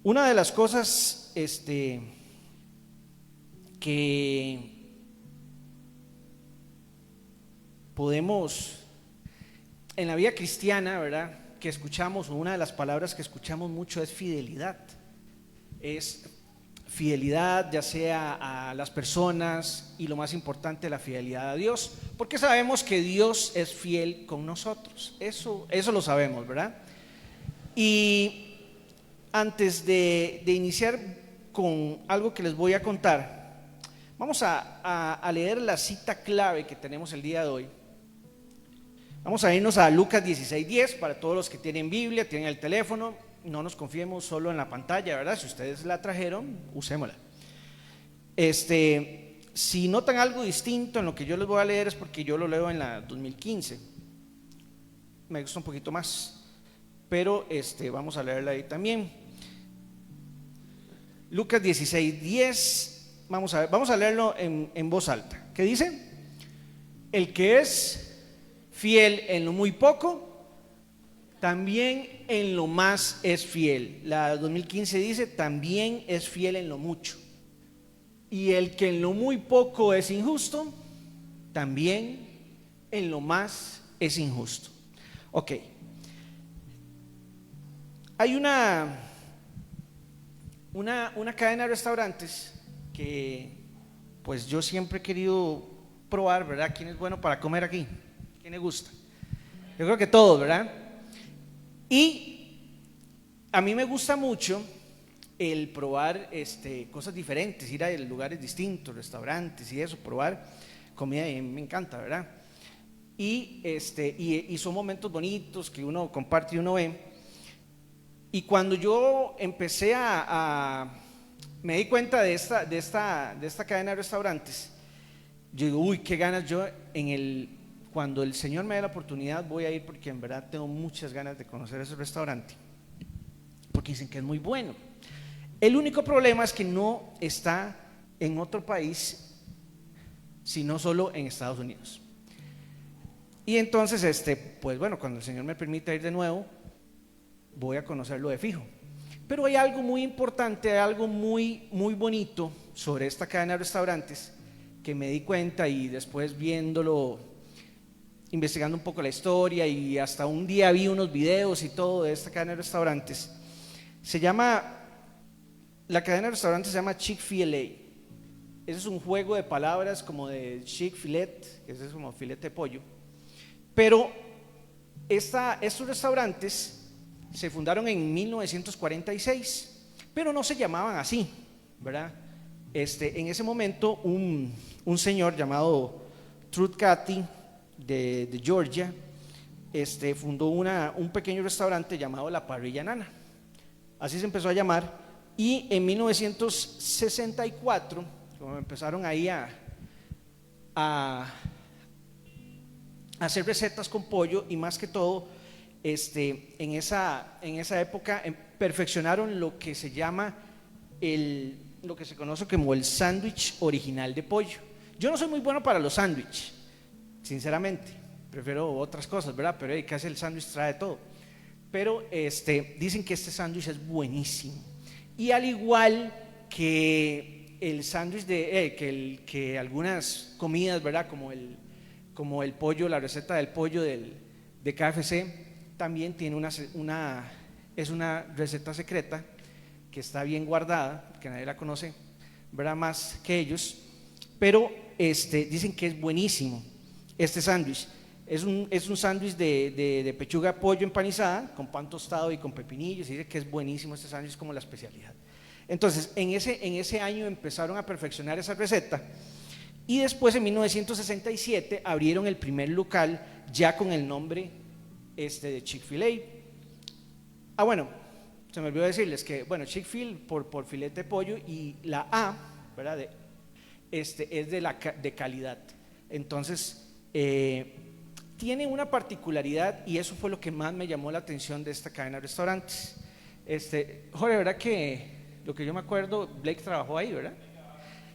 Una de las cosas que podemos en la vida cristiana, ¿verdad?, que escuchamos, o una de las palabras que escuchamos mucho es fidelidad. Es fidelidad ya sea a las personas y, lo más importante, la fidelidad a Dios, porque sabemos que Dios es fiel con nosotros. Eso lo sabemos, ¿verdad? Y antes de iniciar con algo que les voy a contar, vamos a leer la cita clave que tenemos el día de hoy. Vamos a irnos a Lucas 16:10 para todos los que tienen Biblia, tienen el teléfono. No nos confiemos solo en la pantalla, ¿verdad? Si ustedes la trajeron, usémosla. Si notan algo distinto en lo que yo les voy a leer, es porque yo lo leo en la 2015. Me gusta un poquito más, pero vamos a leerla ahí también. Lucas 16:10, vamos a leerlo en voz alta. ¿Qué dice? El que es fiel en lo muy poco, también en lo más es fiel. La 2015 dice, también es fiel en lo mucho. Y el que en lo muy poco es injusto, también en lo más es injusto. Ok. Hay una cadena de restaurantes que pues yo siempre he querido probar, ¿verdad? ¿Quién es bueno para comer aquí? ¿Quién le gusta? Yo creo que todos, ¿verdad? Y a mí me gusta mucho el probar cosas diferentes, ir a lugares distintos, restaurantes y eso, probar comida, y me encanta, ¿verdad? Y son momentos bonitos que uno comparte y uno ve. Y cuando yo empecé me di cuenta de esta cadena de restaurantes, yo digo, uy, qué ganas yo cuando el Señor me dé la oportunidad voy a ir, porque en verdad tengo muchas ganas de conocer ese restaurante, porque dicen que es muy bueno. El único problema es que no está en otro país, sino solo en Estados Unidos. Y entonces, pues bueno, cuando el Señor me permita ir de nuevo, voy a conocerlo de fijo. Pero hay algo muy importante, hay algo muy, muy bonito sobre esta cadena de restaurantes que me di cuenta, y después viéndolo, investigando un poco la historia, y hasta un día vi unos videos y todo de esta cadena de restaurantes. La cadena de restaurantes se llama Chick-fil-A. Ese es un juego de palabras como de Chick-filet, que es como filete de pollo. Pero estos restaurantes se fundaron en 1946, pero no se llamaban así, ¿verdad? En ese momento un señor llamado Truth Cathy de Georgia fundó un pequeño restaurante llamado La Parrilla Nana. Así se empezó a llamar. Y en 1964, como empezaron ahí a hacer recetas con pollo, y más que todo en esa época perfeccionaron lo que se llama lo que se conoce como el sándwich original de pollo. Yo no soy muy bueno para los sándwiches, sinceramente, prefiero otras cosas, ¿verdad? Pero casi el sándwich trae todo. Pero dicen que este sándwich es buenísimo. Y al igual que el sándwich que algunas comidas, ¿verdad? Como el pollo, la receta del pollo de KFC, también tiene es una receta secreta que está bien guardada, que nadie la conoce, ¿verdad?, más que ellos. Pero dicen que es buenísimo este sándwich. Es un sándwich de pechuga de pollo empanizada con pan tostado y con pepinillos, y dice que es buenísimo este sándwich, como la especialidad. Entonces en ese año empezaron a perfeccionar esa receta, y después en 1967 abrieron el primer local ya con el nombre de Chick-fil-A. Bueno, se me olvidó decirles que, bueno, Chick-fil por filete de pollo, y la A, ¿verdad?, es de calidad. Entonces tiene una particularidad, y eso fue lo que más me llamó la atención de esta cadena de restaurantes. Jorge, ¿verdad que lo que yo me acuerdo, Blake trabajó ahí, ¿verdad?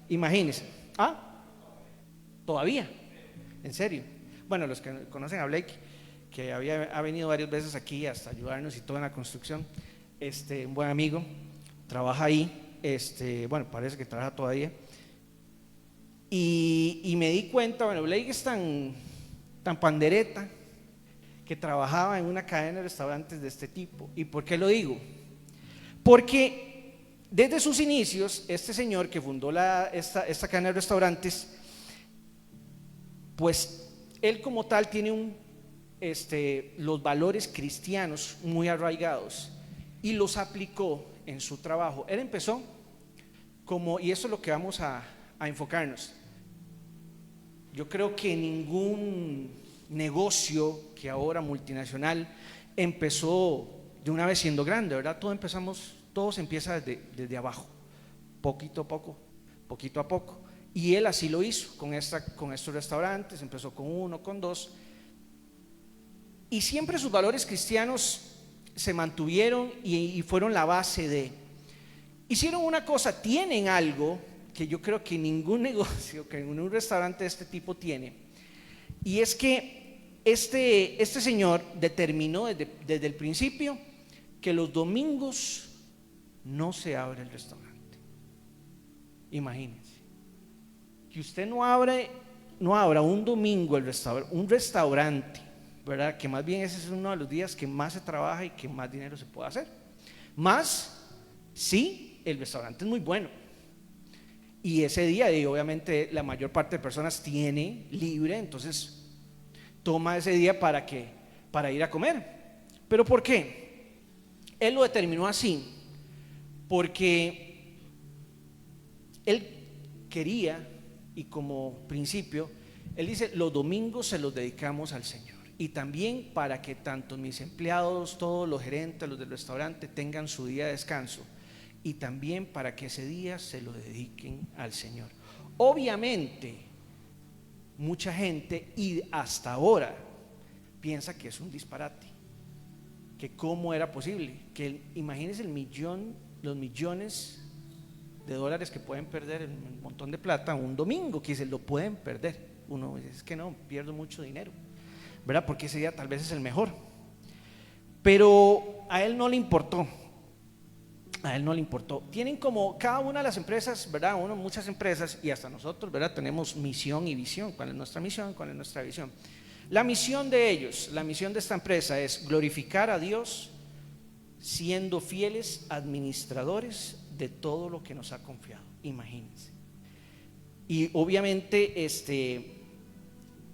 Imagínense. Todavía, en serio. Bueno, los que conocen a Blake, que ha venido varias veces aquí hasta ayudarnos y todo en la construcción, un buen amigo. trabaja ahí, bueno, parece que trabaja todavía, y me di cuenta, bueno, Blake es tan pandereta, que trabajaba en una cadena de restaurantes de este tipo. ¿Y por qué lo digo? Porque desde sus inicios, este señor que fundó esta cadena de restaurantes, pues él como tal tiene los valores cristianos muy arraigados y los aplicó en su trabajo. Él empezó y eso es lo que vamos a enfocarnos. Yo creo que ningún negocio que ahora multinacional empezó de una vez siendo grande, ¿verdad? Todo se empieza desde abajo, poquito a poco. Y él así lo hizo con estos restaurantes, empezó con 1, con 2, y siempre sus valores cristianos se mantuvieron y fueron la base hicieron una cosa, tienen algo que yo creo que ningún negocio, que ningún restaurante de este tipo tiene, y es que este señor determinó desde el principio que los domingos no se abre el restaurante. Imagínense que usted no abra un domingo un restaurante, ¿verdad? Que más bien ese es uno de los días que más se trabaja y que más dinero se puede hacer. Más, sí, el restaurante es muy bueno. Y ese día, obviamente, la mayor parte de personas tiene libre, entonces toma ese día para ir a comer. ¿Pero por qué? Él lo determinó así, porque él quería, y como principio, él dice: los domingos se los dedicamos al Señor. Y también para que tanto mis empleados, todos los gerentes, los del restaurante tengan su día de descanso. Y también para que ese día se lo dediquen al Señor. Obviamente, mucha gente, y hasta ahora, piensa que es un disparate, que cómo era posible, que imagínense los millones de dólares que pueden perder, un montón de plata un domingo, que se lo pueden perder. Uno dice: es que no, pierdo mucho dinero, ¿verdad? Porque ese día tal vez es el mejor. Pero a él no le importó. Tienen como cada una de las empresas, ¿verdad? Muchas empresas, y hasta nosotros, ¿verdad? Tenemos misión y visión. ¿Cuál es nuestra misión? ¿Cuál es nuestra visión? La misión de esta empresa es glorificar a Dios siendo fieles administradores de todo lo que nos ha confiado. Imagínense. Y obviamente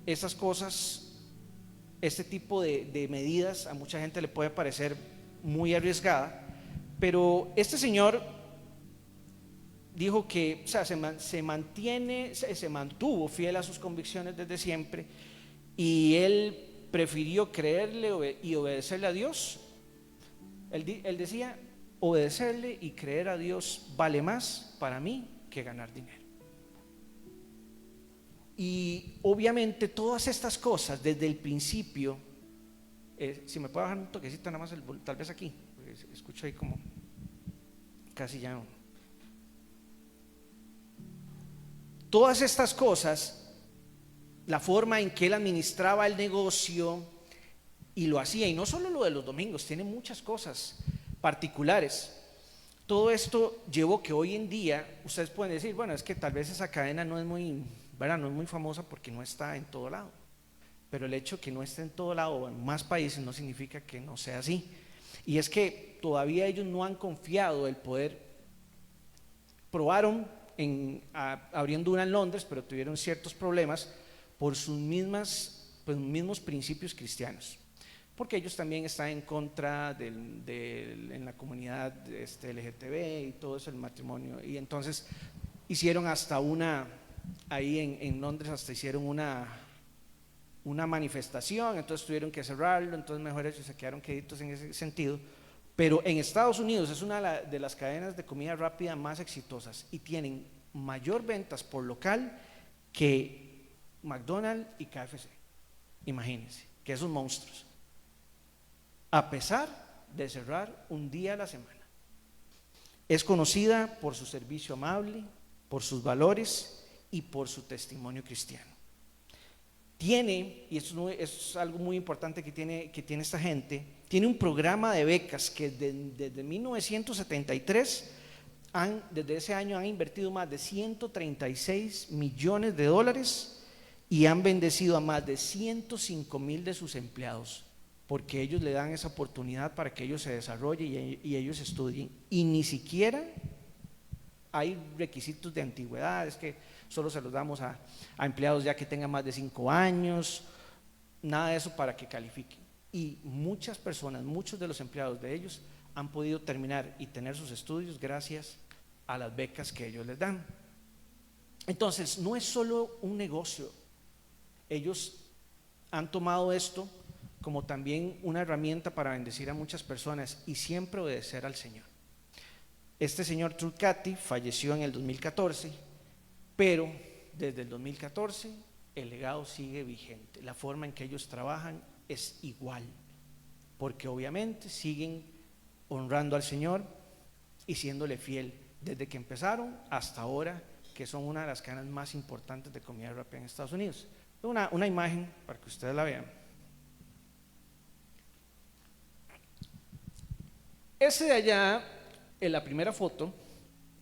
esas cosas, este tipo de medidas a mucha gente le puede parecer muy arriesgada, pero este señor dijo que, o sea, se mantuvo fiel a sus convicciones desde siempre, y él prefirió creerle y obedecerle a Dios. Él decía: obedecerle y creer a Dios vale más para mí que ganar dinero. Y obviamente todas estas cosas desde el principio, si me puedo bajar un toquecito nada más, tal vez aquí, porque escucho ahí como casi ya. Todas estas cosas, la forma en que él administraba el negocio y lo hacía, y no solo lo de los domingos, tiene muchas cosas particulares. Todo esto llevó que hoy en día ustedes pueden decir: bueno, es que tal vez esa cadena no es muy, ¿verdad? No es muy famosa porque no está en todo lado. Pero el hecho que no esté en todo lado o en más países no significa que no sea así. Y es que todavía ellos no han confiado el poder. Probaron abriendo una en Londres, pero tuvieron ciertos problemas por sus mismos principios cristianos, porque ellos también están en contra en la comunidad LGTB y todo eso, el matrimonio. Y entonces hicieron hasta ahí en Londres hasta hicieron una manifestación, entonces tuvieron que cerrarlo, entonces mejor ellos se quedaron queditos en ese sentido. Pero en Estados Unidos es una de las cadenas de comida rápida más exitosas y tienen mayor ventas por local que McDonald's y KFC. Imagínense, que esos monstruos, a pesar de cerrar un día a la semana. Es conocida por su servicio amable, por sus valores y por su testimonio cristiano. Y eso es algo muy importante que tiene esta gente, tiene un programa de becas que desde 1973 desde ese año han invertido más de 136 millones de dólares y han bendecido a más de 105,000 de sus empleados, porque ellos le dan esa oportunidad para que ellos se desarrollen y ellos estudien. Y ni siquiera hay requisitos de antigüedad, es que solo se los damos a empleados ya que tengan más de 5 años, nada de eso para que califiquen. Y muchas personas, muchos de los empleados de ellos han podido terminar y tener sus estudios gracias a las becas que ellos les dan. Entonces, no es solo un negocio. Ellos han tomado esto como también una herramienta para bendecir a muchas personas y siempre obedecer al Señor. Este señor Trudcati falleció en el 2014, pero desde el 2014 el legado sigue vigente. La forma en que ellos trabajan es igual, porque obviamente siguen honrando al Señor y siéndole fiel desde que empezaron hasta ahora, que son una de las cadenas más importantes de comida rápida en Estados Unidos. Una imagen para que ustedes la vean. Ese de allá, en la primera foto,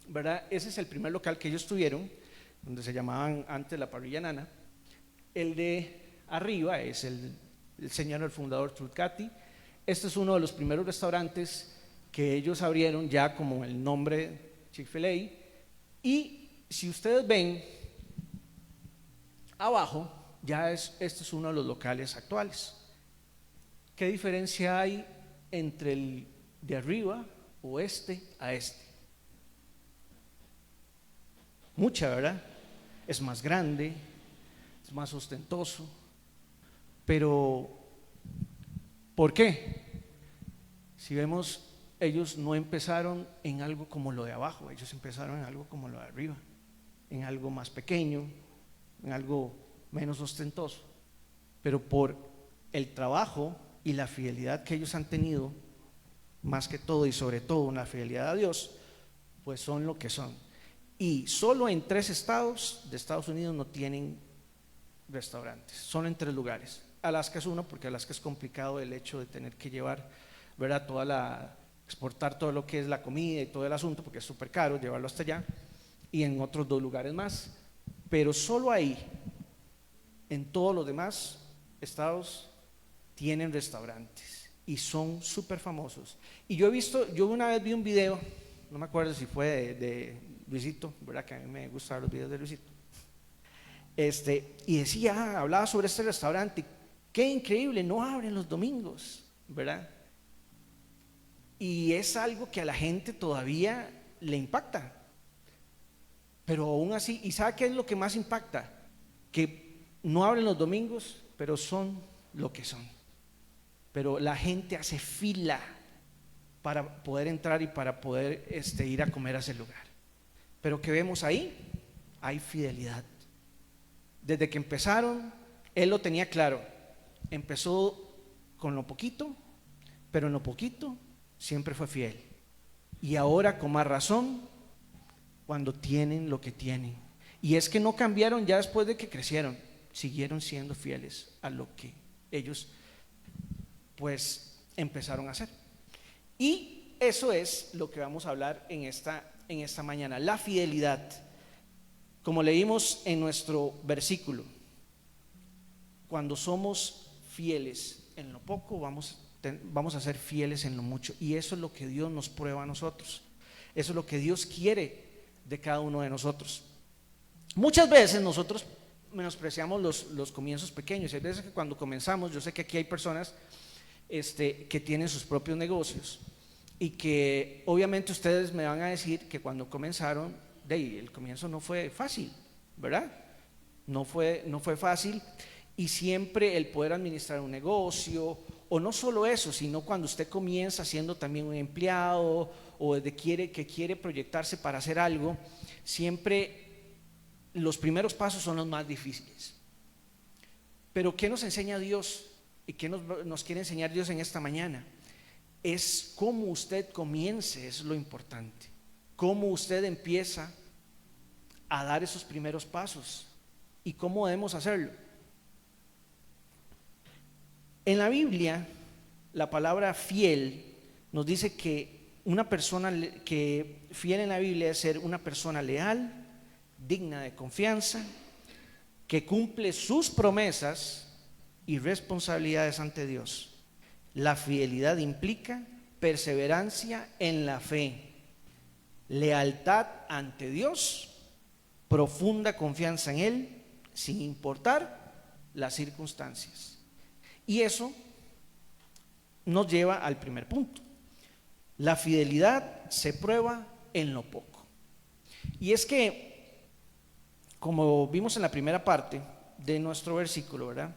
¿verdad? Ese es el primer local que ellos tuvieron, donde se llamaban antes la Parrilla Nana. El de arriba es el señor, el fundador Trudcati. Este es uno de los primeros restaurantes que ellos abrieron ya como el nombre Chick-fil-A. Y si ustedes ven abajo, este es uno de los locales actuales. ¿Qué diferencia hay entre el de arriba o este a este? Mucha, ¿verdad? Es más grande, es más ostentoso. Pero, ¿por qué? Si vemos, ellos no empezaron en algo como lo de abajo, ellos empezaron en algo como lo de arriba, en algo más pequeño, en algo menos ostentoso. Pero por el trabajo y la fidelidad que ellos han tenido, más que todo y sobre todo una fidelidad a Dios, pues son lo que son. Y solo en 3 estados de Estados Unidos no tienen restaurantes, solo en 3 lugares. Alaska es uno, porque Alaska es complicado el hecho de tener que llevar, ¿verdad?, exportar todo lo que es la comida y todo el asunto, porque es súper caro llevarlo hasta allá, y en otros 2 lugares más. Pero solo ahí, en todos los demás estados, tienen restaurantes y son súper famosos. Y yo una vez vi un video, no me acuerdo si fue de Luisito, ¿verdad?, que a mí me gustan los videos de Luisito, y decía, hablaba sobre este restaurante, qué increíble, no abren los domingos, ¿verdad? Y es algo que a la gente todavía le impacta, pero aún así, ¿y sabe qué es lo que más impacta? Que no abren los domingos, pero son lo que son. Pero la gente hace fila para poder entrar y para poder ir a comer a ese lugar. Pero que vemos ahí, hay fidelidad. Desde que empezaron, él lo tenía claro. Empezó con lo poquito, pero en lo poquito siempre fue fiel. Y ahora con más razón, cuando tienen lo que tienen. Y es que no cambiaron ya después de que crecieron, siguieron siendo fieles a lo que ellos pues empezaron a hacer. Y eso es lo que vamos a hablar en esta mañana, la fidelidad. Como leímos en nuestro versículo, cuando somos fieles en lo poco, vamos a ser fieles en lo mucho. Y eso es lo que Dios nos prueba a nosotros. Eso es lo que Dios quiere de cada uno de nosotros. Muchas veces nosotros menospreciamos los comienzos pequeños. Hay veces que cuando comenzamos, yo sé que aquí hay personas que tienen sus propios negocios y que obviamente ustedes me van a decir que cuando comenzaron, el comienzo no fue fácil, ¿verdad? No fue fácil, y siempre el poder administrar un negocio, o no solo eso, sino cuando usted comienza siendo también un empleado o que quiere proyectarse para hacer algo, siempre los primeros pasos son los más difíciles. Pero ¿qué nos enseña Dios y qué nos quiere enseñar Dios en esta mañana? Es cómo usted comience, es lo importante. Cómo usted empieza a dar esos primeros pasos y cómo debemos hacerlo. En la Biblia, la palabra fiel nos dice que una persona que fiel en la Biblia es ser una persona leal, digna de confianza, que cumple sus promesas y responsabilidades ante Dios. La fidelidad implica perseverancia en la fe, lealtad ante Dios, profunda confianza en Él, sin importar las circunstancias. Y eso nos lleva al primer punto. La fidelidad se prueba en lo poco. Y es que, como vimos en la primera parte de nuestro versículo, ¿verdad?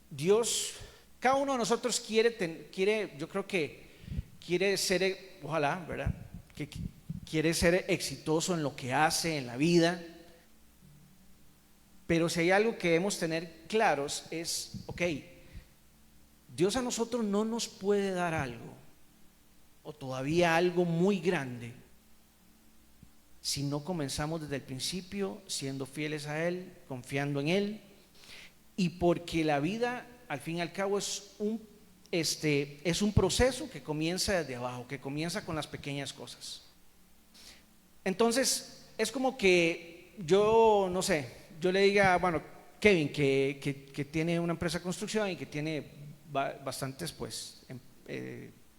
Dios, cada uno de nosotros quiere, yo creo que quiere ser, ojalá, ¿verdad? Que quiere ser exitoso en lo que hace, en la vida. Pero si hay algo que debemos tener claros es, ok, Dios a nosotros no nos puede dar algo, o todavía algo muy grande, si no comenzamos desde el principio siendo fieles a Él, confiando en Él, y porque la vida al fin y al cabo es un proceso que comienza desde abajo, que comienza con las pequeñas cosas. Entonces es como que yo, no sé, yo le diga, bueno, Kevin, que tiene una empresa de construcción y que tiene bastantes pues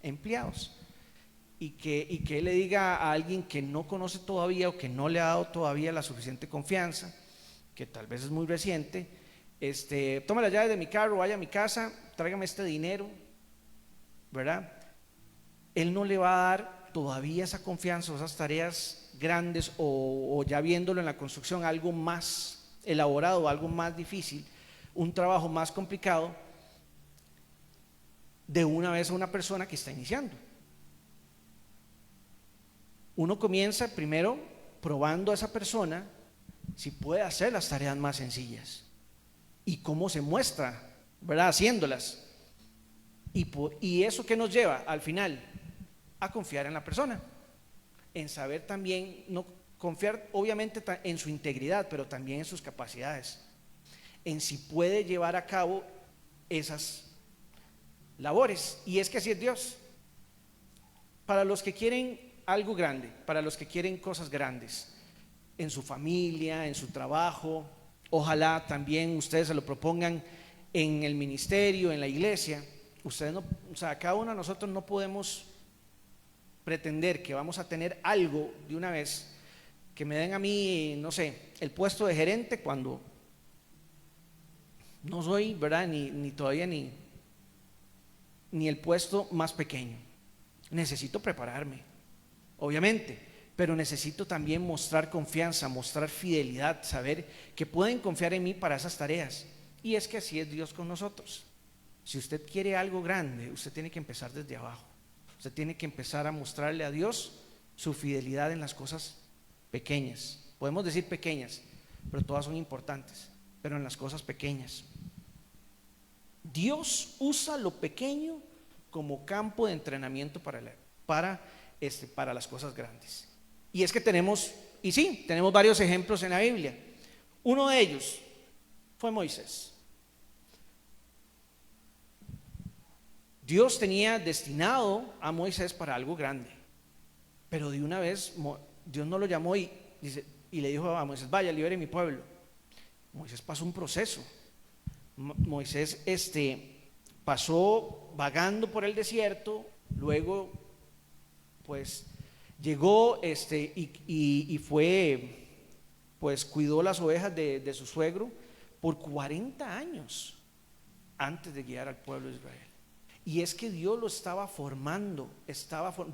empleados, y que él le diga a alguien que no conoce todavía o que no le ha dado todavía la suficiente confianza, que tal vez es muy reciente, tome las llaves de mi carro, vaya a mi casa, tráigame este dinero, ¿verdad? Él no le va a dar todavía esa confianza o esas tareas grandes, o ya viéndolo en la construcción, algo más elaborado, algo más difícil, un trabajo más complicado, de una vez a una persona que está iniciando. Uno comienza primero probando a esa persona si puede hacer las tareas más sencillas y cómo se muestra, ¿verdad? Haciéndolas. Y eso que nos lleva al final a confiar en la persona, en saber también, no confiar obviamente en su integridad, pero también en sus capacidades, en si puede llevar a cabo esas labores. Y es que así es Dios. Para los que quieren algo grande, para los que quieren cosas grandes en su familia, en su trabajo, ojalá también ustedes se lo propongan en el ministerio, en la iglesia. Ustedes no, o sea, cada uno de nosotros no podemos pretender que vamos a tener algo de una vez, que me den a mí, no sé, el puesto de gerente cuando no soy, ¿verdad? Ni todavía ni el puesto más pequeño. Necesito prepararme, obviamente, pero necesito también mostrar confianza, mostrar fidelidad, saber que pueden confiar en mí para esas tareas. Y es que así es Dios con nosotros. Si usted quiere algo grande, usted tiene que empezar desde abajo. Usted tiene que empezar a mostrarle a Dios su fidelidad en las cosas pequeñas. Podemos decir pequeñas, pero todas son importantes, pero en las cosas pequeñas. Dios usa lo pequeño como campo de entrenamiento para las cosas grandes. Y es que tenemos varios ejemplos en la Biblia. Uno de ellos fue Moisés. Dios tenía destinado a Moisés para algo grande, pero de una vez Dios no lo llamó y le dijo a Moisés, vaya, libere mi pueblo. Moisés pasó un proceso. Moisés pasó vagando por el desierto, luego pues llegó y fue, pues cuidó las ovejas de su suegro por 40 años antes de guiar al pueblo de Israel. Y es que Dios lo estaba formando,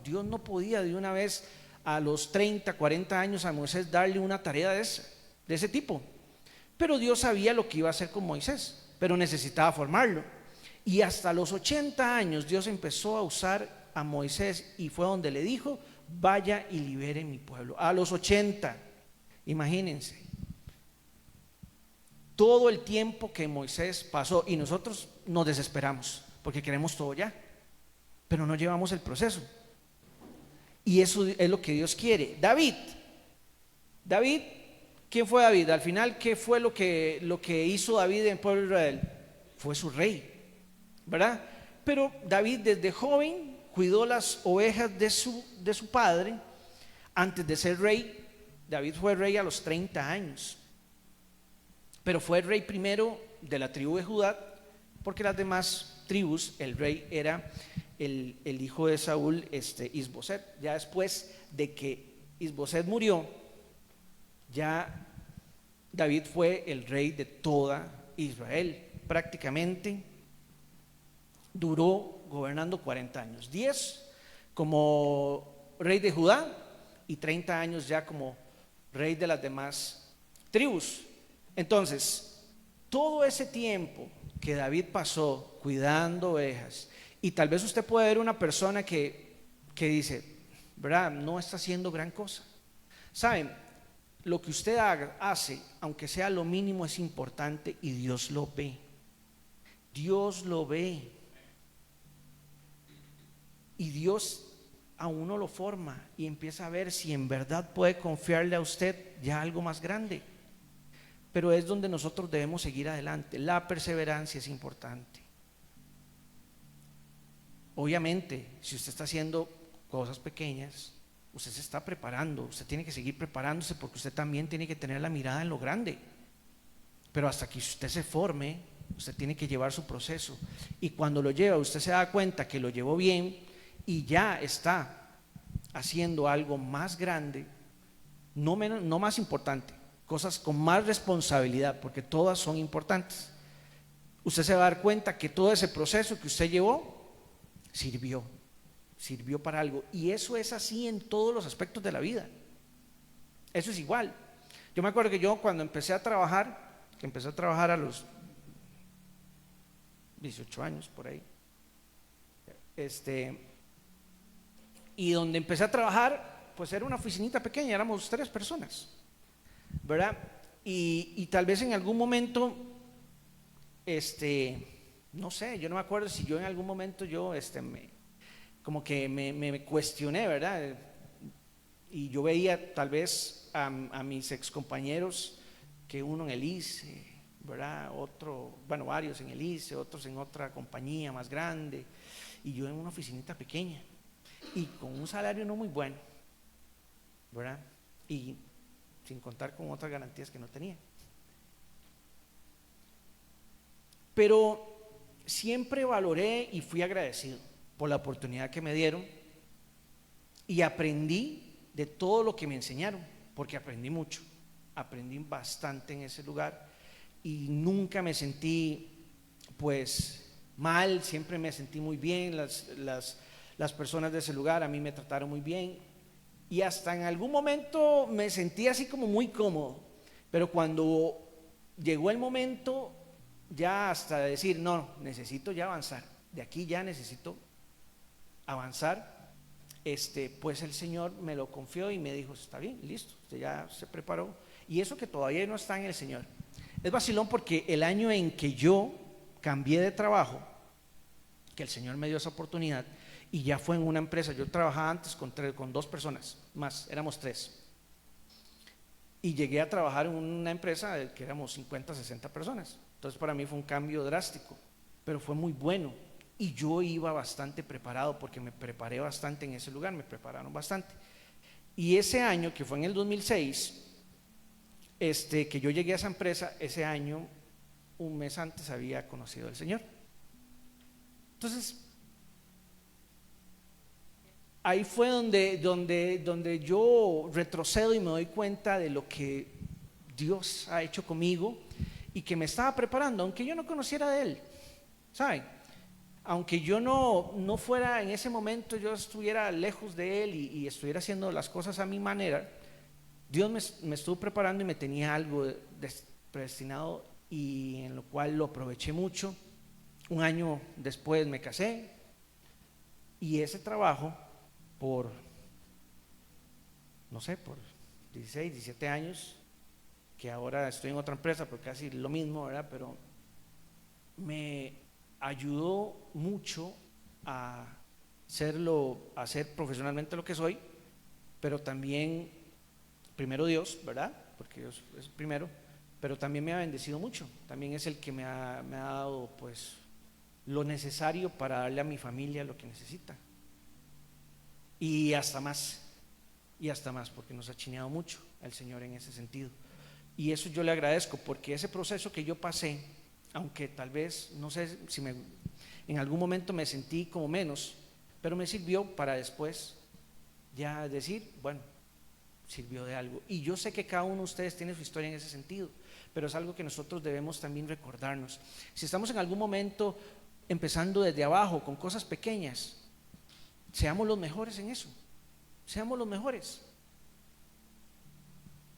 Dios no podía de una vez a los 30, 40 años a Moisés darle una tarea de ese tipo. Pero Dios sabía lo que iba a hacer con Moisés, pero necesitaba formarlo. Y hasta los 80 años Dios empezó a usar a Moisés y fue donde le dijo, vaya y libere mi pueblo. A los 80, imagínense. Todo el tiempo que Moisés pasó, y nosotros nos desesperamos porque queremos todo ya, pero no llevamos el proceso. Y eso es lo que Dios quiere. David, ¿quién fue David? Al final, ¿qué fue lo que hizo David en el pueblo de Israel? Fue su rey, ¿verdad? Pero David desde joven cuidó las ovejas de su padre antes de ser rey. David fue rey a los 30 años, pero fue rey primero de la tribu de Judá, porque las demás tribus el rey era el hijo de Saúl, Isboset. Ya después de que Isboset murió, ya David fue el rey de toda Israel. Prácticamente duró gobernando 40 años, 10 como rey de Judá y 30 años ya como rey de las demás tribus. Entonces, todo ese tiempo que David pasó cuidando ovejas, y tal vez usted puede ver una persona que dice, ¿verdad? No está haciendo gran cosa. ¿Saben? Lo que usted hace, aunque sea lo mínimo, es importante y Dios lo ve. Dios lo ve. Y Dios a uno lo forma y empieza a ver si en verdad puede confiarle a usted ya algo más grande. Pero es donde nosotros debemos seguir adelante. La perseverancia es importante. Obviamente, si usted está haciendo cosas pequeñas, usted se está preparando, usted tiene que seguir preparándose, porque usted también tiene que tener la mirada en lo grande. Pero hasta que usted se forme, usted tiene que llevar su proceso, y cuando lo lleva, usted se da cuenta que lo llevó bien y ya está haciendo algo más grande, no más importante, cosas con más responsabilidad, porque todas son importantes. Usted se va a dar cuenta que todo ese proceso que usted llevó sirvió para algo, y eso es así en todos los aspectos de la vida. Eso es igual. Yo me acuerdo que yo cuando empecé a trabajar a los 18 años por ahí, y donde empecé a trabajar, pues era una oficinita pequeña, éramos 3 personas, ¿verdad? Y tal vez en algún momento, no sé, yo no me acuerdo si yo en algún momento me cuestioné, ¿verdad? Y yo veía tal vez a mis ex compañeros, que uno en el ICE, ¿verdad? Otro, bueno, varios en el ICE, otros en otra compañía más grande, y yo en una oficinita pequeña y con un salario no muy bueno, ¿verdad? Y sin contar con otras garantías que no tenía. Pero siempre valoré y fui agradecido por la oportunidad que me dieron, y aprendí de todo lo que me enseñaron, porque aprendí mucho, aprendí bastante en ese lugar, y nunca me sentí pues mal, siempre me sentí muy bien. Las personas de ese lugar a mí me trataron muy bien, y hasta en algún momento me sentí así como muy cómodo, pero cuando llegó el momento ya hasta de decir, no, necesito ya avanzar, de aquí ya necesito avanzar, pues el Señor me lo confió y me dijo, está bien, listo, usted ya se preparó, y eso que todavía no está en el Señor. Es vacilón, porque el año en que yo cambié de trabajo, que el Señor me dio esa oportunidad, y ya fue en una empresa. Yo trabajaba antes con 2 personas más, éramos 3, y llegué a trabajar en una empresa que éramos 50, 60 personas. Entonces para mí fue un cambio drástico, pero fue muy bueno, y yo iba bastante preparado, porque me preparé bastante en ese lugar, me prepararon bastante. Y ese año, que fue en el 2006, que yo llegué a esa empresa, ese año, un mes antes, había conocido al Señor. Entonces ahí fue donde yo retrocedo y me doy cuenta de lo que Dios ha hecho conmigo, y que me estaba preparando, aunque yo no conociera de Él, ¿saben? Aunque yo no fuera en ese momento, yo estuviera lejos de Él y estuviera haciendo las cosas a mi manera, Dios me estuvo preparando y me tenía algo predestinado, y en lo cual lo aproveché mucho. Un año después me casé, y ese trabajo por 16, 17 años, que ahora estoy en otra empresa, porque casi lo mismo, ¿verdad? Pero me ayudó mucho a hacer profesionalmente lo que soy, pero también, primero Dios, ¿verdad? Porque Dios es primero, pero también me ha bendecido mucho. También es el que me ha dado pues lo necesario para darle a mi familia lo que necesita. y hasta más, porque nos ha chineado mucho el Señor en ese sentido. Y eso yo le agradezco, porque ese proceso que yo pasé, aunque tal vez, no sé si en algún momento me sentí como menos, pero me sirvió para después ya decir, bueno, sirvió de algo. Y yo sé que cada uno de ustedes tiene su historia en ese sentido, pero es algo que nosotros debemos también recordarnos. Si estamos en algún momento empezando desde abajo con cosas pequeñas, seamos los mejores en eso, seamos los mejores,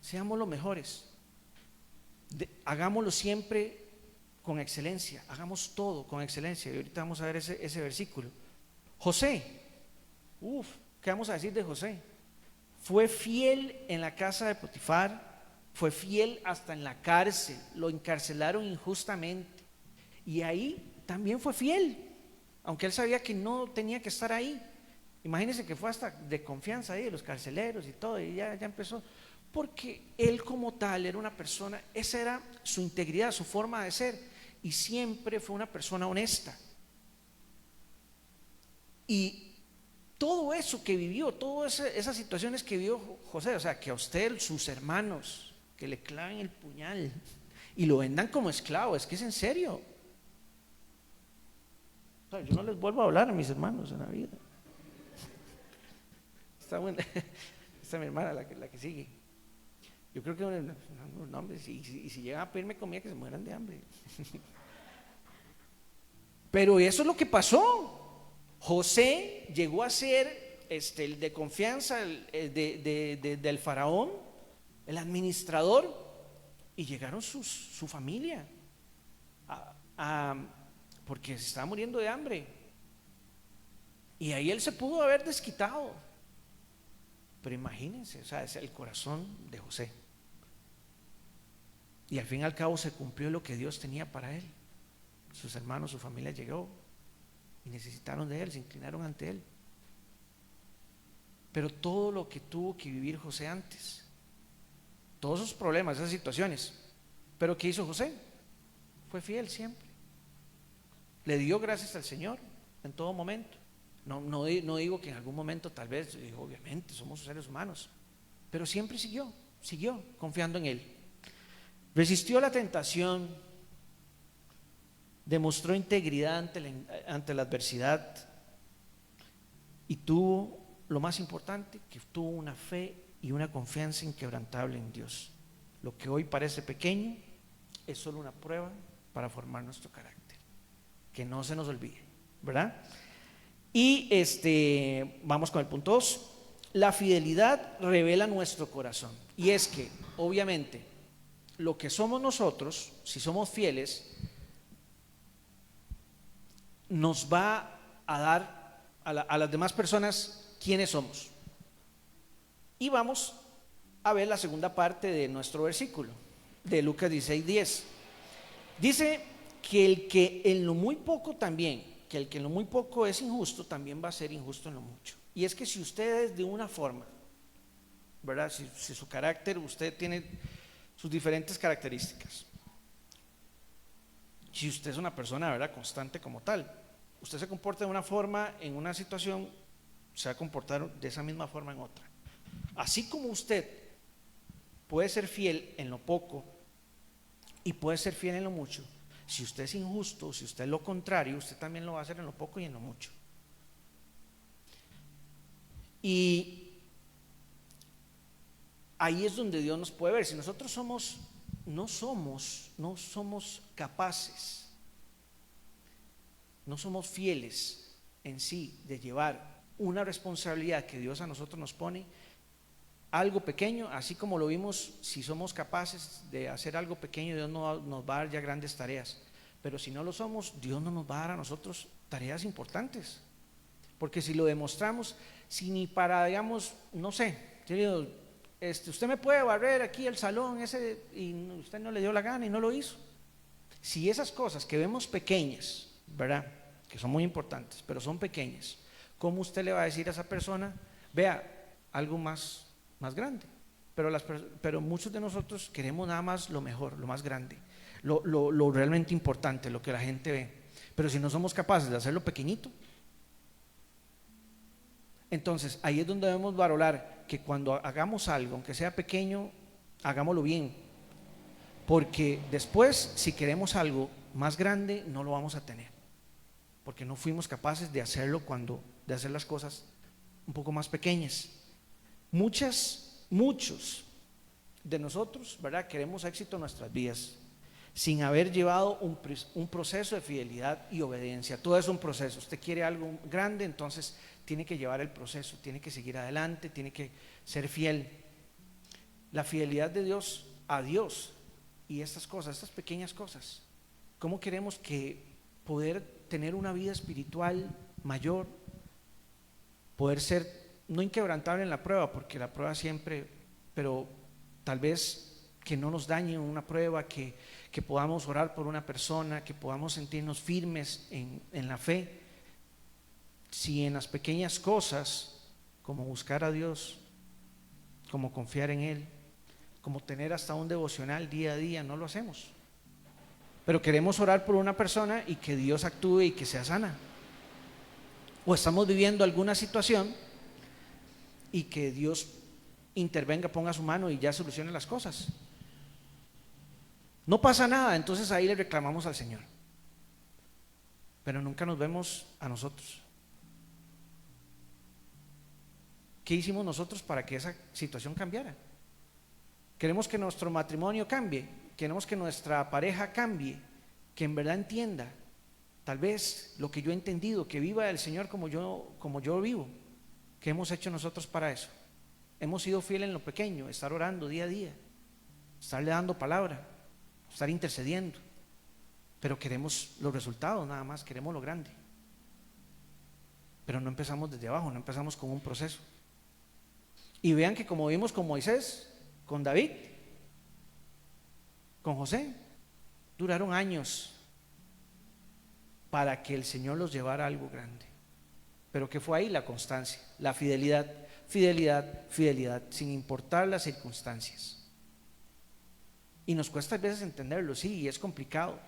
seamos los mejores. Hagámoslo siempre con excelencia, hagamos todo con excelencia. Y ahorita vamos a ver ese versículo. José, ¿qué vamos a decir de José? Fue fiel en la casa de Potifar, fue fiel hasta en la cárcel, lo encarcelaron injustamente y ahí también fue fiel, aunque él sabía que no tenía que estar ahí. Imagínense que fue hasta de confianza ahí de los carceleros y todo, y ya empezó, porque él como tal era una persona, esa era su integridad, su forma de ser, y siempre fue una persona honesta. Y todo eso que vivió, todas esas situaciones que vivió José, o sea, que a usted, sus hermanos, que le claven el puñal y lo vendan como esclavo, es que es en serio. O sea, yo no les vuelvo a hablar a mis hermanos en la vida. Está buena, esta es mi hermana, la que sigue. Yo creo que no, hombre, y si llegan a pedirme comida, que se mueran de hambre. Pero eso es lo que pasó. José llegó a ser el de confianza del faraón, el administrador, y llegaron su familia porque se estaba muriendo de hambre, y ahí él se pudo haber desquitado. Pero imagínense, o sea, es el corazón de José, y al fin y al cabo se cumplió lo que Dios tenía para él. Sus hermanos, su familia llegó y necesitaron de él, se inclinaron ante él. Pero todo lo que tuvo que vivir José antes, todos esos problemas, esas situaciones, pero ¿qué hizo José? Fue fiel siempre, le dio gracias al Señor en todo momento. No digo que en algún momento tal vez, obviamente somos seres humanos, pero siempre siguió confiando en él. Resistió la tentación, demostró integridad ante la adversidad, y tuvo, lo más importante, que tuvo una fe y una confianza inquebrantable en Dios. Lo que hoy parece pequeño es solo una prueba para formar nuestro carácter, que no se nos olvide, ¿verdad? Y vamos con el punto 2. La fidelidad revela nuestro corazón, y es que obviamente lo que somos nosotros, si somos fieles, nos va a dar a las demás personas quiénes somos. Y vamos a ver la segunda parte de nuestro versículo de Lucas 16:10. Dice que el que en lo muy poco también, que el que en lo muy poco es injusto, también va a ser injusto en lo mucho. Y es que si usted es de una forma, ¿verdad? Si su carácter, usted tiene sus diferentes características. Si usted es una persona, ¿verdad?, constante como tal, usted se comporta de una forma en una situación, se va a comportar de esa misma forma en otra. Así como usted puede ser fiel en lo poco y puede ser fiel en lo mucho, si usted es injusto, si usted es lo contrario, usted también lo va a hacer en lo poco y en lo mucho. Y ahí es donde Dios nos puede ver. Si nosotros no somos capaces, no somos fieles en sí de llevar una responsabilidad que Dios a nosotros nos pone, algo pequeño, así como lo vimos, si somos capaces de hacer algo pequeño, Dios nos va a dar ya grandes tareas. Pero si no lo somos, Dios no nos va a dar a nosotros tareas importantes, porque si lo demostramos, si ni para, digamos, no sé, usted me puede barrer aquí el salón ese y usted no le dio la gana y no lo hizo. Si esas cosas que vemos pequeñas, ¿verdad?, que son muy importantes, pero son pequeñas, ¿cómo usted le va a decir a esa persona, vea, algo más grande? Pero muchos de nosotros queremos nada más lo mejor, lo más grande, lo realmente importante, lo que la gente ve. Pero si no somos capaces de hacerlo pequeñito, Entonces, ahí es donde debemos valorar que cuando hagamos algo, aunque sea pequeño, hagámoslo bien. Porque después, si queremos algo más grande, no lo vamos a tener. Porque no fuimos capaces de hacerlo de hacer las cosas un poco más pequeñas. Muchos de nosotros, ¿verdad?, queremos éxito en nuestras vidas sin haber llevado un proceso de fidelidad y obediencia. Todo es un proceso. Usted quiere algo grande, entonces tiene que llevar el proceso, tiene que seguir adelante, tiene que ser fiel. La fidelidad de Dios a Dios y estas cosas, estas pequeñas cosas. ¿Cómo queremos que poder tener una vida espiritual mayor, poder ser no inquebrantable en la prueba, porque la prueba siempre, pero tal vez que no nos dañe una prueba, que podamos orar por una persona, que podamos sentirnos firmes en la fe? Si en las pequeñas cosas, como buscar a Dios, como confiar en Él, como tener hasta un devocional día a día, no lo hacemos, pero queremos orar por una persona y que Dios actúe y que sea sana, o estamos viviendo alguna situación y que Dios intervenga, ponga su mano y ya solucione las cosas. No pasa nada, entonces ahí le reclamamos al Señor, pero nunca nos vemos a nosotros. ¿Qué hicimos nosotros para que esa situación cambiara? Queremos que nuestro matrimonio cambie, queremos que nuestra pareja cambie, que en verdad entienda tal vez lo que yo he entendido, que viva el Señor como yo vivo. ¿Qué hemos hecho nosotros para eso? Hemos sido fieles en lo pequeño, estar orando día a día, estarle dando palabra, estar intercediendo, pero queremos los resultados nada más, queremos lo grande, pero no empezamos desde abajo, no empezamos con un proceso. Y vean que como vimos con Moisés, con David, con José, duraron años para que el Señor los llevara a algo grande. Pero ¿qué fue ahí? La constancia, la fidelidad, sin importar las circunstancias. Y nos cuesta a veces entenderlo, sí, y es complicado,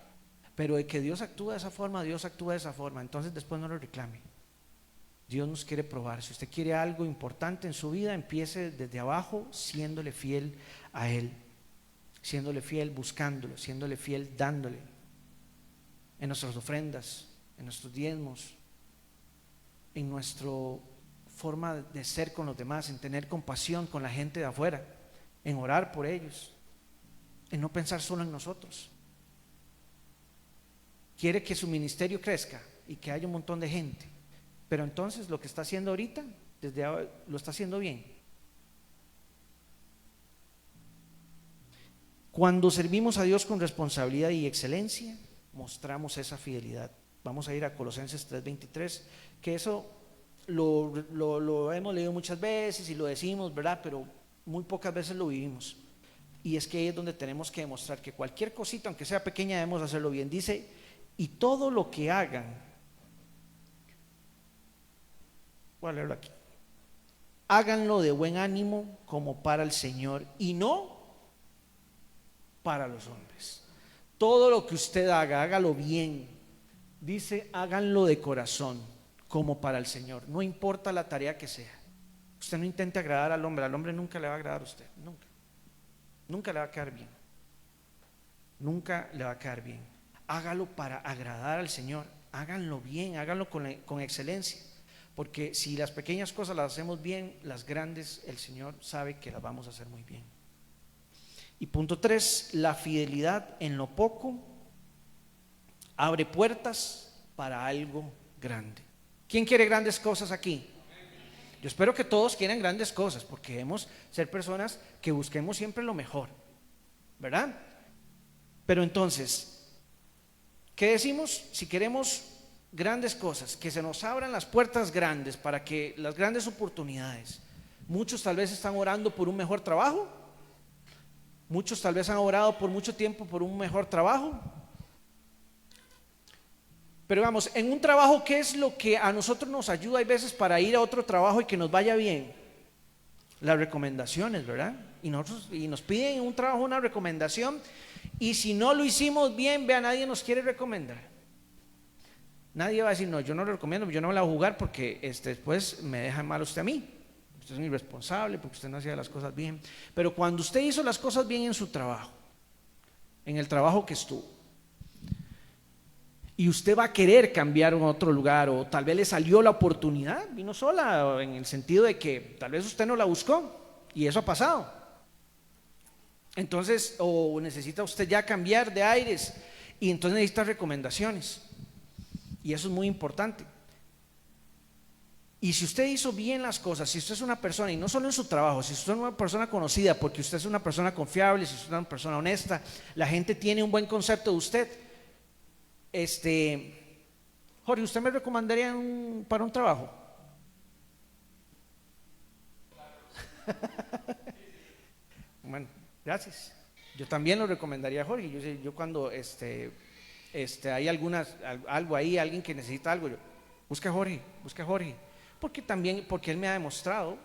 pero de que Dios actúa de esa forma, Dios actúa de esa forma, entonces después no lo reclame. Dios nos quiere probar. Si usted quiere algo importante en su vida, empiece desde abajo siéndole fiel a Él, siéndole fiel buscándolo, siéndole fiel dándole en nuestras ofrendas, en nuestros diezmos, en nuestra forma de ser con los demás, en tener compasión con la gente de afuera, en orar por ellos, en no pensar solo en nosotros. Quiere que su ministerio crezca y que haya un montón de gente, pero entonces lo que está haciendo ahorita, desde ahora, lo está haciendo bien. Cuando servimos a Dios con responsabilidad y excelencia, mostramos esa fidelidad. Vamos a ir a Colosenses 3:23, que eso lo hemos leído muchas veces y lo decimos, ¿verdad? Pero muy pocas veces lo vivimos. Y es que ahí es donde tenemos que demostrar que cualquier cosita, aunque sea pequeña, debemos hacerlo bien. Dice, y todo lo que hagan, voy a leerlo aquí, háganlo de buen ánimo como para el Señor y no para los hombres. Todo lo que usted haga, hágalo bien. Dice, háganlo de corazón como para el Señor, no importa la tarea que sea. Usted no intente agradar al hombre nunca le va a agradar a usted, nunca le va a quedar bien, nunca le va a quedar bien. Hágalo para agradar al Señor, háganlo bien, háganlo con excelencia, porque si las pequeñas cosas las hacemos bien, las grandes el Señor sabe que las vamos a hacer muy bien. Y punto 3, la fidelidad en lo poco abre puertas para algo grande. ¿Quién quiere grandes cosas aquí? Yo espero que todos quieran grandes cosas, porque debemos ser personas que busquemos siempre lo mejor, ¿verdad? Pero entonces, ¿qué decimos? Si queremos grandes cosas, que se nos abran las puertas grandes para que las grandes oportunidades. Muchos tal vez están orando por un mejor trabajo, muchos tal vez han orado por mucho tiempo por un mejor trabajo. Pero vamos, en un trabajo, ¿qué es lo que a nosotros nos ayuda? Hay veces para ir a otro trabajo y que nos vaya bien. Las recomendaciones, ¿verdad? Y nos piden en un trabajo una recomendación, y si no lo hicimos bien, vea, nadie nos quiere recomendar. Nadie va a decir, no, yo no lo recomiendo, yo no me la voy a jugar porque después me deja mal usted a mí. Usted es un irresponsable porque usted no hacía las cosas bien. Pero cuando usted hizo las cosas bien en su trabajo, en el trabajo que estuvo, y usted va a querer cambiar en otro lugar, o tal vez le salió la oportunidad, vino sola, en el sentido de que tal vez usted no la buscó, y eso ha pasado. Entonces, o necesita usted ya cambiar de aires, y entonces necesita recomendaciones, y eso es muy importante. Y si usted hizo bien las cosas, si usted es una persona, y no solo en su trabajo, si usted es una persona conocida, porque usted es una persona confiable, si usted es una persona honesta, la gente tiene un buen concepto de usted. Jorge, ¿usted me recomendaría para un trabajo? Bueno, gracias. Yo también lo recomendaría a Jorge. Yo cuando hay algo ahí, alguien que necesita algo, yo busca a Jorge, porque él me ha demostrado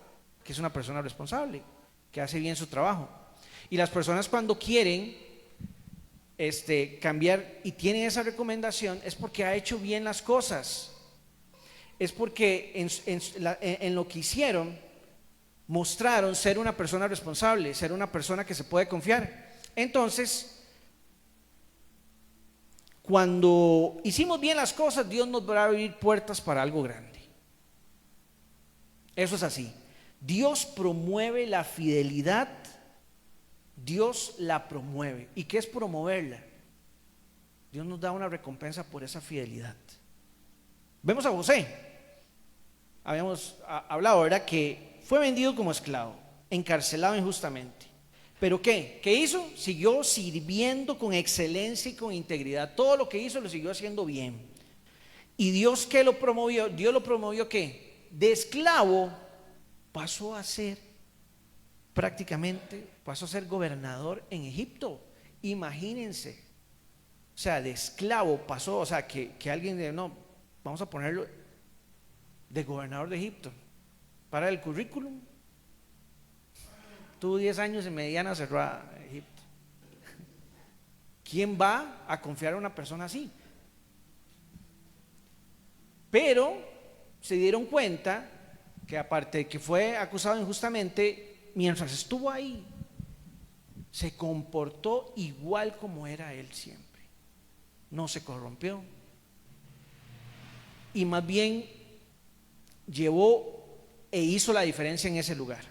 que es una persona responsable, que hace bien su trabajo. Y las personas cuando quieren cambiar y tienen esa recomendación es porque ha hecho bien las cosas, es porque en lo que hicieron mostraron ser una persona responsable, ser una persona que se puede confiar. Entonces, cuando hicimos bien las cosas, Dios nos va a abrir puertas para algo grande. Eso es así. Dios promueve la fidelidad. Dios la promueve. ¿Y qué es promoverla? Dios nos da una recompensa por esa fidelidad. Vemos a José. Habíamos hablado, ¿verdad? Que fue vendido como esclavo, encarcelado injustamente. ¿Pero qué? ¿Qué hizo? Siguió sirviendo con excelencia y con integridad. Todo lo que hizo lo siguió haciendo bien. ¿Y Dios qué lo promovió? Dios lo promovió ¿qué? De esclavo pasó a ser gobernador en Egipto. Imagínense. O sea, de esclavo pasó, o sea, que alguien dijo, no, vamos a ponerlo de gobernador de Egipto. Para el currículum, tuvo 10 años en Mediana Cerrada, Egipto. ¿Quién va a confiar a una persona así? Pero se dieron cuenta que aparte de que fue acusado injustamente, mientras estuvo ahí, se comportó igual como era él siempre. No se corrompió. Y más bien llevó e hizo la diferencia en ese lugar.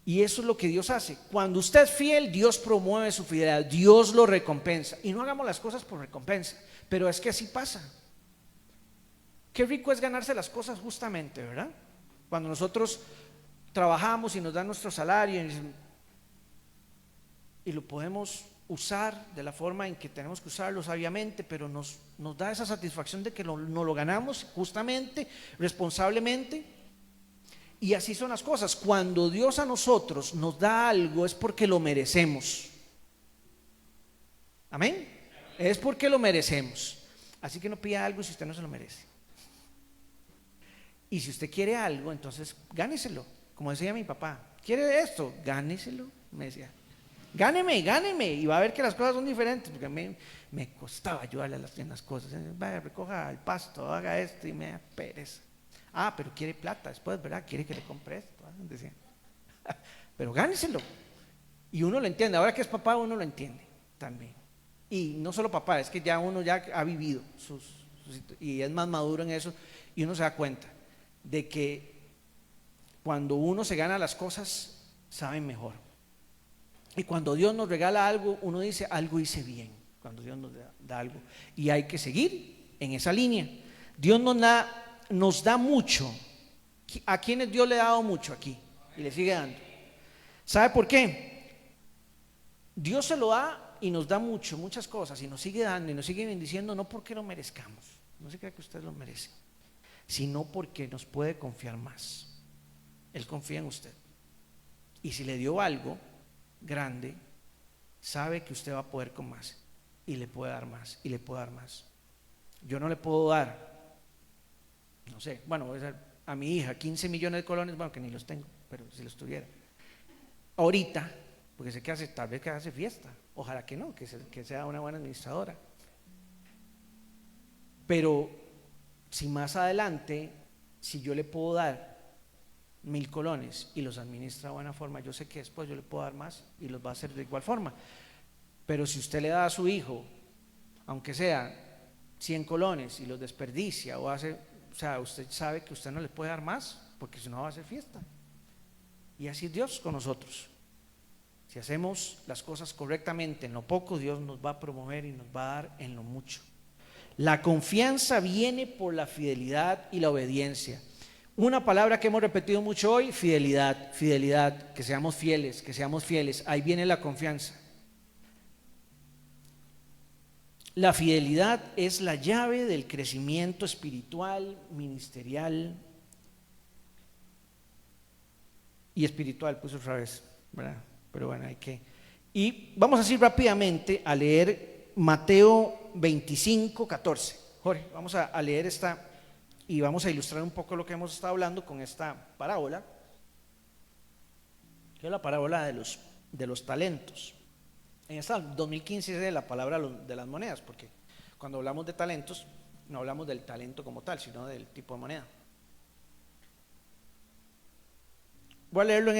Y eso es lo que Dios hace. Cuando usted es fiel, Dios promueve su fidelidad, Dios lo recompensa. Y no hagamos las cosas por recompensa, pero es que así pasa. Qué rico es ganarse las cosas justamente, ¿verdad? Cuando nosotros trabajamos y nos dan nuestro salario y lo podemos usar de la forma en que tenemos que usarlo sabiamente, pero nos da esa satisfacción de que nos lo ganamos justamente, responsablemente. Y así son las cosas. Cuando Dios a nosotros nos da algo es porque lo merecemos. Amén. Es porque lo merecemos. Así que no pida algo si usted no se lo merece. Y si usted quiere algo, entonces gáneselo. Como decía mi papá, ¿quiere esto? Gáneselo. Me decía, gáneme. Y va a ver que las cosas son diferentes. Porque a mí me costaba ayudarle en las cosas. Vaya, recoja el pasto, haga esto, y me da pereza. Pero quiere plata después, ¿verdad? Quiere que le compre esto, decía. Pero gáneselo. Y uno lo entiende. Ahora que es papá, uno lo entiende también. Y no solo papá, es que ya uno ya ha vivido y es más maduro en eso. Y uno se da cuenta de que cuando uno se gana las cosas, saben mejor. Y cuando Dios nos regala algo, uno dice, algo hice bien. Cuando Dios nos da algo. Y hay que seguir en esa línea. Dios nos da mucho. ¿A quienes Dios le ha dado mucho aquí? Y le sigue dando. ¿Sabe por qué? Dios se lo da y nos da mucho, muchas cosas, y nos sigue dando y nos sigue bendiciendo, no porque lo merezcamos, no se crea que usted lo merece, sino porque nos puede confiar más. Él confía en usted. Y si le dio algo grande, sabe que usted va a poder con más, y le puede dar más, y le puede dar más. Yo no le puedo dar, no sé, bueno, a mi hija 15 millones de colones, bueno, que ni los tengo, pero si los tuviera ahorita, porque sé que tal vez que hace fiesta, ojalá que no, que sea una buena administradora. Pero si más adelante, si yo le puedo dar 1,000 colones y los administra de buena forma, yo sé que después yo le puedo dar más y los va a hacer de igual forma. Pero si usted le da a su hijo, aunque sea 100 colones y los desperdicia o hace, o sea, usted sabe que usted no le puede dar más, porque si no va a hacer fiesta. Y así es Dios con nosotros. Si hacemos las cosas correctamente en lo poco, Dios nos va a promover y nos va a dar en lo mucho. La confianza viene por la fidelidad y la obediencia. Una palabra que hemos repetido mucho hoy: fidelidad, fidelidad, que seamos fieles, que seamos fieles. Ahí viene la confianza. La fidelidad es la llave del crecimiento espiritual, ministerial y espiritual, pues otra vez, ¿verdad? Pero bueno, hay que... Y vamos así rápidamente a leer Mateo 25, 14. Jorge, vamos a leer esta y vamos a ilustrar un poco lo que hemos estado hablando con esta parábola, que es la parábola de los talentos. En esta 2015 es de la palabra de las monedas, porque cuando hablamos de talentos no hablamos del talento como tal, sino del tipo de moneda. Voy a leerlo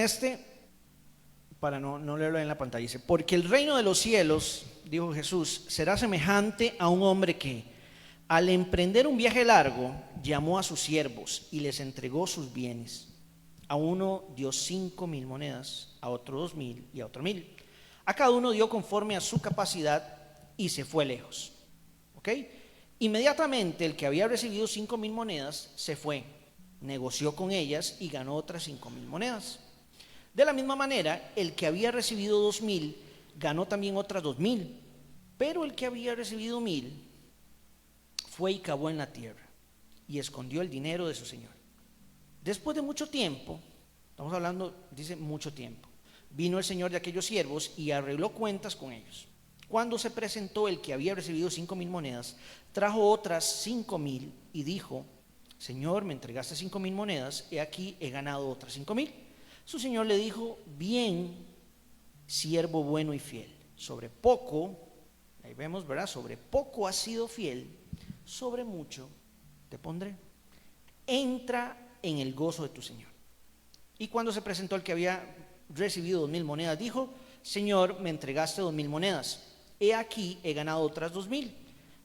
para no leerlo en la pantalla. Dice: porque el reino de los cielos, dijo Jesús, será semejante a un hombre que, al emprender un viaje largo, llamó a sus siervos y les entregó sus bienes. A uno dio 5,000 monedas, a otro 2,000 y a otro 1,000. A cada uno dio conforme a su capacidad y se fue lejos. ¿Ok? Inmediatamente el que había recibido 5,000 monedas se fue, negoció con ellas y ganó otras 5,000 monedas. De la misma manera, el que había recibido 2,000 ganó también otras 2,000. Pero el que había recibido 1,000 fue y cavó en la tierra y escondió el dinero de su señor. Después de mucho tiempo, estamos hablando, dice mucho tiempo, vino el señor de aquellos siervos y arregló cuentas con ellos. Cuando se presentó el que había recibido 5,000 monedas, trajo otras 5,000 y dijo: Señor, me entregaste 5,000 monedas, he aquí he ganado otras 5,000. Su señor le dijo: bien, siervo bueno y fiel, sobre poco, ahí vemos, ¿verdad? Sobre poco has sido fiel, sobre mucho te pondré. Entra en el gozo de tu señor. Y cuando se presentó el que había recibido 2,000 monedas, dijo: Señor, me entregaste 2,000 monedas, he aquí he ganado otras 2,000.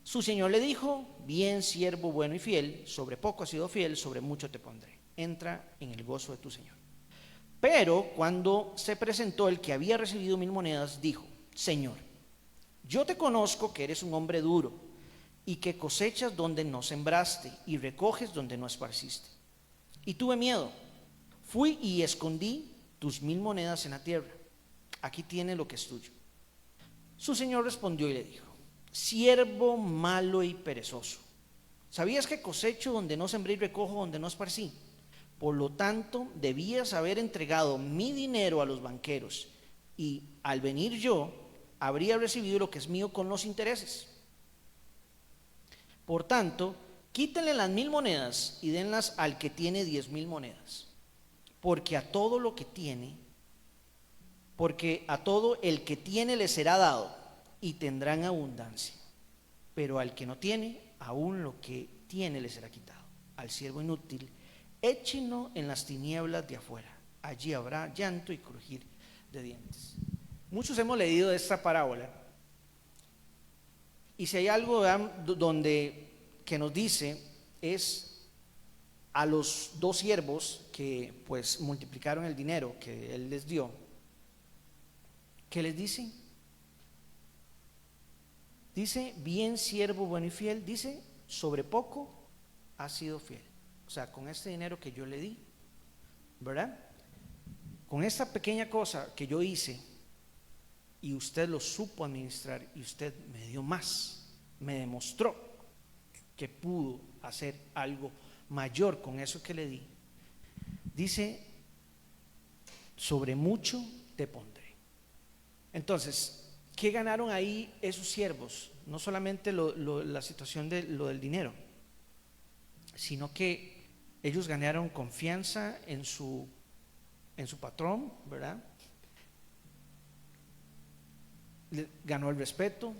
Su señor le dijo: bien, siervo bueno y fiel, sobre poco has sido fiel, sobre mucho te pondré. Entra en el gozo de tu señor. Pero cuando se presentó el que había recibido 1,000 monedas, dijo: Señor, yo te conozco que eres un hombre duro y que cosechas donde no sembraste y recoges donde no esparciste. Y tuve miedo, fui y escondí tus 1,000 monedas en la tierra. Aquí tiene lo que es tuyo. Su señor respondió y le dijo: siervo malo y perezoso, ¿sabías que cosecho donde no sembré y recojo donde no esparcí? Por lo tanto, debías haber entregado mi dinero a los banqueros, y al venir yo, habría recibido lo que es mío con los intereses. Por tanto, quítenle las 1,000 monedas y denlas al que tiene 10,000 monedas. Porque a todo el que tiene le será dado, y tendrán abundancia. Pero al que no tiene, aún lo que tiene le será quitado. Al siervo inútil, échenlo en las tinieblas de afuera. Allí habrá llanto y crujir de dientes. Muchos hemos leído esta parábola, y si hay algo que nos dice, es a los dos siervos que pues multiplicaron el dinero que él les dio. ¿Qué les dice? Dice: bien, siervo bueno y fiel, dice: sobre poco has sido fiel. O sea, con este dinero que yo le di, ¿verdad? Con esta pequeña cosa que yo hice, y usted lo supo administrar, y usted me dio más, me demostró que pudo hacer algo mayor con eso que le di. Dice: sobre mucho te pondré. Entonces, ¿qué ganaron ahí esos siervos? No solamente la situación de lo del dinero, sino que ellos ganaron confianza en su patrón, ¿verdad? Ganó el respeto,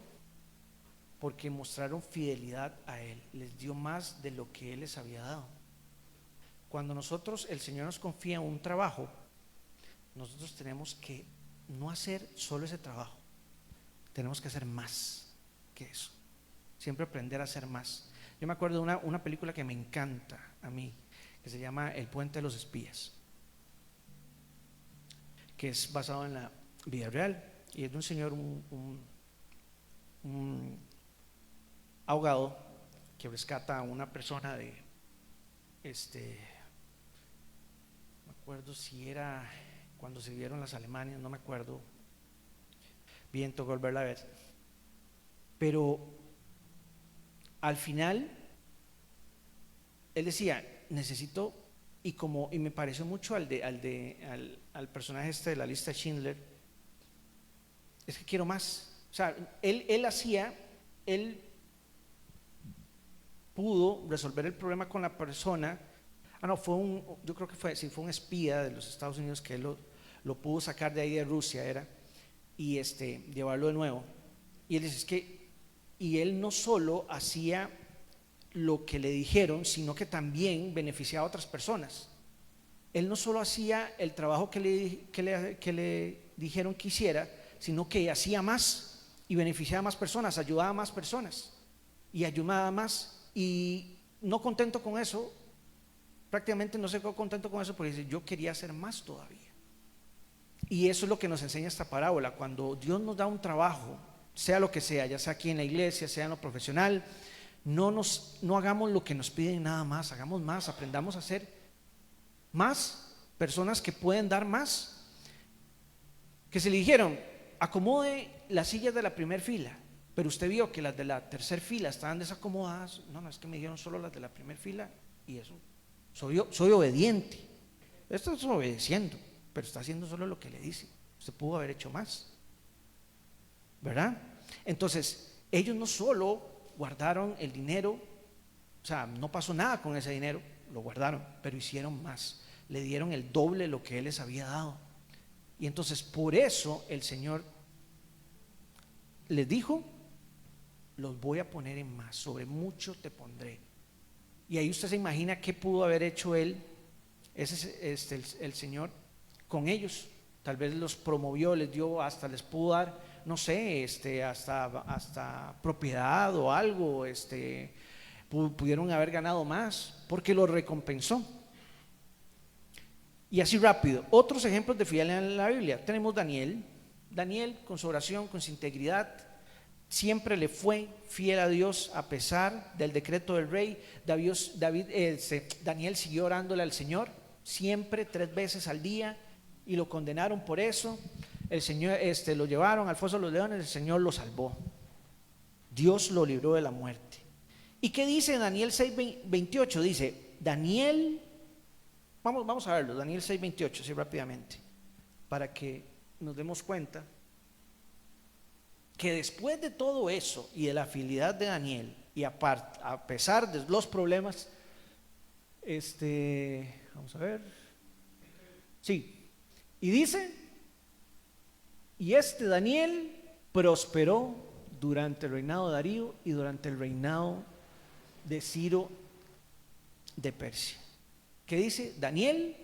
porque mostraron fidelidad a Él, les dio más de lo que Él les había dado. Cuando nosotros, el Señor nos confía un trabajo, nosotros tenemos que no hacer solo ese trabajo, tenemos que hacer más que eso, siempre aprender a hacer más. Yo me acuerdo de una película que me encanta a mí, que se llama El Puente de los Espías, que es basado en la vida real, y es de un señor, un ahogado que rescata a una persona de, no me acuerdo si era cuando se vieron las Alemanias, no me acuerdo bien, tocó volverla a ver, pero al final él decía, necesito, y me pareció mucho al personaje de la lista Schindler, es que quiero más. O sea, él pudo resolver el problema con la persona. No, yo creo que fue un espía de los Estados Unidos que él lo pudo sacar de ahí de Rusia, y llevarlo de nuevo. Y él dice, y él no solo hacía lo que le dijeron, sino que también beneficiaba a otras personas. Él no solo hacía el trabajo que le dijeron que hiciera, sino que hacía más y beneficiaba a más personas, ayudaba a más personas y ayudaba más. Y no contento con eso, prácticamente no se quedó contento con eso, porque dice, yo quería hacer más todavía. Y eso es lo que nos enseña esta parábola. Cuando Dios nos da un trabajo, sea lo que sea, ya sea aquí en la iglesia, sea en lo profesional, no hagamos lo que nos piden nada más, hagamos más, aprendamos a ser más personas que pueden dar más. Que se le dijeron, acomode las sillas de la primera fila, pero usted vio que las de la tercera fila estaban desacomodadas. No, es que me dieron solo las de la primera fila, y eso, soy obediente. Esto es obedeciendo, pero está haciendo solo lo que le dice. Usted pudo haber hecho más, ¿verdad? Entonces, ellos no solo guardaron el dinero, o sea, no pasó nada con ese dinero, lo guardaron, pero hicieron más, le dieron el doble de lo que Él les había dado. Y entonces por eso el Señor les dijo, los voy a poner en más, sobre mucho te pondré. Y ahí usted se imagina qué pudo haber hecho Él, el Señor, con ellos. Tal vez los promovió, les pudo dar, no sé, hasta propiedad o algo, pudieron haber ganado más, porque lo recompensó. Y así rápido, otros ejemplos de fidelidad en la Biblia. Tenemos Daniel con su oración, con su integridad, siempre le fue fiel a Dios a pesar del decreto del rey. Daniel siguió orándole al Señor, siempre 3 veces al día, y lo condenaron por eso. El Señor, lo llevaron al foso de los leones, el Señor lo salvó. Dios lo libró de la muerte. ¿Y qué dice Daniel 6:28? Dice, Daniel, vamos a verlo, Daniel 6:28, así rápidamente, para que nos demos cuenta que después de todo eso y de la fidelidad de Daniel, y a pesar de los problemas, vamos a ver, sí, y dice, y Daniel prosperó durante el reinado de Darío y durante el reinado de Ciro de Persia. ¿Qué dice? Daniel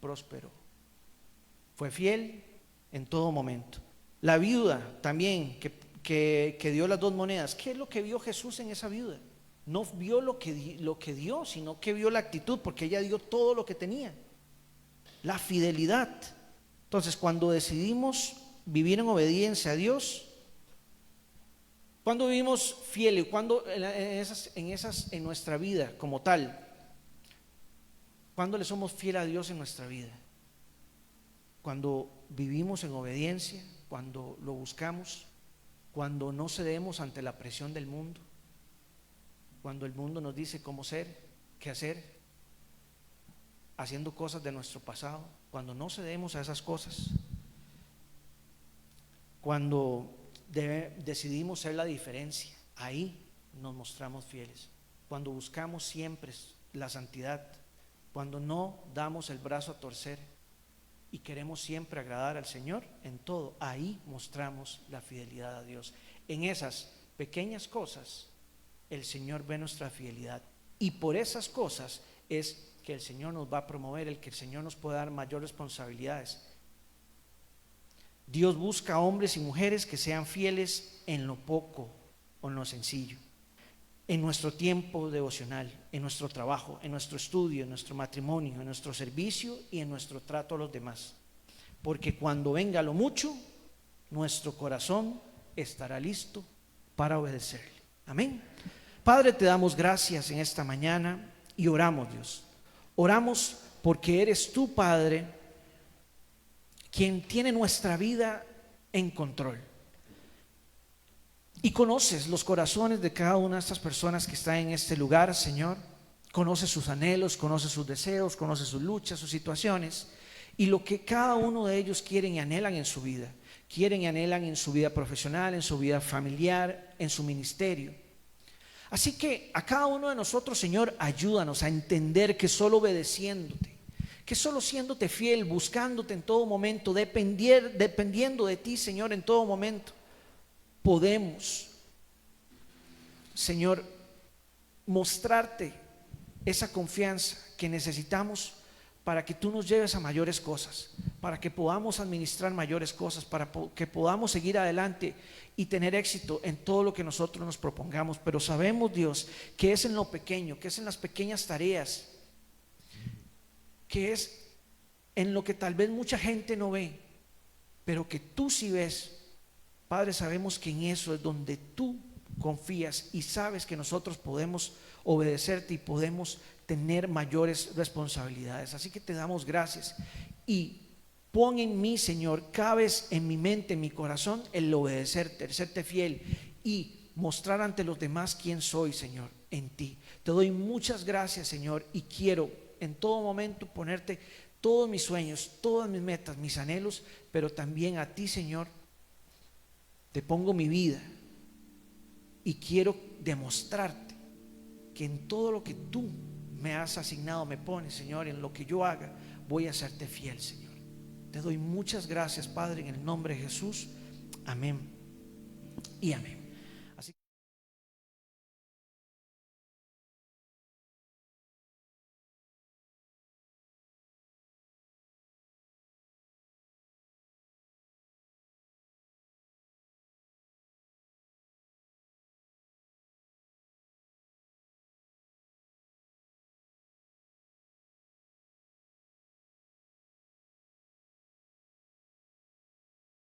prosperó, fue fiel en todo momento. La viuda también que dio las 2 monedas, ¿qué es lo que vio Jesús en esa viuda? No vio lo que dio, sino que vio la actitud, porque ella dio todo lo que tenía, la fidelidad. Entonces, cuando decidimos vivir en obediencia a Dios, cuando vivimos fieles, cuando en nuestra vida como tal, cuando le somos fieles a Dios en nuestra vida, cuando vivimos en obediencia, cuando lo buscamos, cuando no cedemos ante la presión del mundo, cuando el mundo nos dice cómo ser, qué hacer, haciendo cosas de nuestro pasado, cuando no cedemos a esas cosas, cuando decidimos ser la diferencia, ahí nos mostramos fieles. Cuando buscamos siempre la santidad, cuando no damos el brazo a torcer y queremos siempre agradar al Señor en todo, ahí mostramos la fidelidad a Dios. En esas pequeñas cosas, el Señor ve nuestra fidelidad. Y por esas cosas es que el Señor nos va a promover, el que el Señor nos pueda dar mayor responsabilidades. Dios busca hombres y mujeres que sean fieles en lo poco o en lo sencillo, en nuestro tiempo devocional, en nuestro trabajo, en nuestro estudio, en nuestro matrimonio, en nuestro servicio y en nuestro trato a los demás. Porque cuando venga lo mucho, nuestro corazón estará listo para obedecerle. Amén. Padre, te damos gracias en esta mañana y oramos, Dios. Oramos porque eres tú, Padre, quien tiene nuestra vida en control. Y conoces los corazones de cada una de estas personas que están en este lugar, Señor. Conoces sus anhelos, conoces sus deseos, conoces sus luchas, sus situaciones y lo que cada uno de ellos quieren y anhelan en su vida. Quieren y anhelan en su vida profesional, en su vida familiar, en su ministerio. Así que a cada uno de nosotros, Señor, ayúdanos a entender que solo obedeciéndote, que solo siéndote fiel, buscándote en todo momento, dependiendo de ti, Señor, en todo momento, podemos, Señor, mostrarte esa confianza que necesitamos para que tú nos lleves a mayores cosas, para que podamos administrar mayores cosas, para que podamos seguir adelante y tener éxito en todo lo que nosotros nos propongamos. Pero sabemos, Dios, que es en lo pequeño, que es en las pequeñas tareas, que es en lo que tal vez mucha gente no ve, pero que tú sí ves. Padre, sabemos que en eso es donde tú confías y sabes que nosotros podemos obedecerte y podemos tener mayores responsabilidades. Así que te damos gracias y pon en mí, Señor, cada vez en mi mente, en mi corazón, el obedecerte, el serte fiel y mostrar ante los demás quién soy, Señor, en ti. Te doy muchas gracias, Señor, y quiero en todo momento ponerte todos mis sueños, todas mis metas, mis anhelos, pero también a ti, Señor, te pongo mi vida y quiero demostrarte que en todo lo que tú me has asignado, me pones, Señor, en lo que yo haga, voy a serte fiel, Señor. Te doy muchas gracias, Padre, en el nombre de Jesús. Amén y amén.